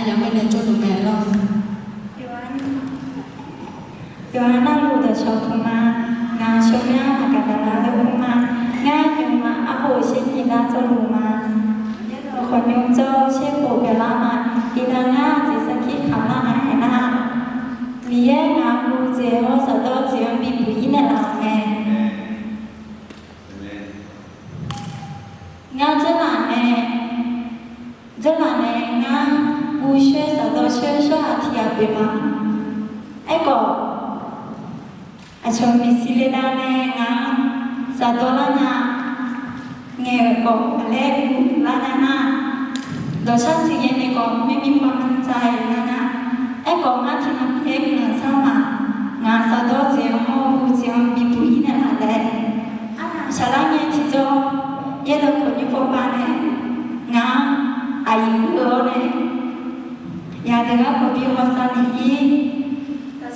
ยังไม่ได้จดหมายหรอก有安那路的小图吗？俺小妹那个的拉的路吗？俺有吗？阿婆先你拉走路吗？คนยงโจเช่โผเปล่ามาอีดานาจิสกิขำมาหายนะมีแย่งามรูเจโอสะโตเจียมบีบุยเนี่ยเราแม่งานเจ้าหลานแม่เจ้าหลานแม่งานบูเช่สะโตเช่ช่วยอาทิตย์ไปมาไอ้ก็อาชมมิสิเลดาแม่งานสะโตละนาเงี้ยก็อะไรกูละนาโดยชาติเย็นในกองไม่มีความมั่นใจนะไอ้กองงานที่ทำเองงานสร้างมางานสะดวกเจียงห้องเจียงมีปุ๋ยนั่นแหละชาลาเนี่ยที่โจเยอะเลยคนอยู่พบกันเนี่ยงานอายุเยอะเนี่ยอยากเด็กก็บีหัวสันอี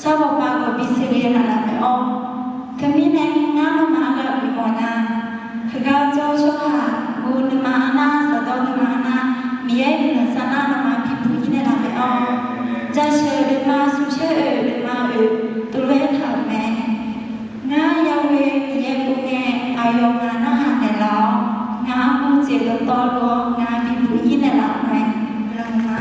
ชอบบอกว่าก็บีเสียนั่นแหละไม่ออกก็มีเนี่ยงานมาก็มีหมดนะคือเขาโจชอบหาบุญมาหน้าสะดวกมาหน้ามีไอ้หนุ่มสาวน้ำมาพิบูลเนี่ยเราไม่เอาจะเชื่อหรือมาสุเชื่อหรือมาตัวเล็กถามแม่งายาเวมีไอ้ปุเงอายุงานอาหารในเรางามูเจริญต่อรองงานพิบูลเนี่ยเราไม่ลงมา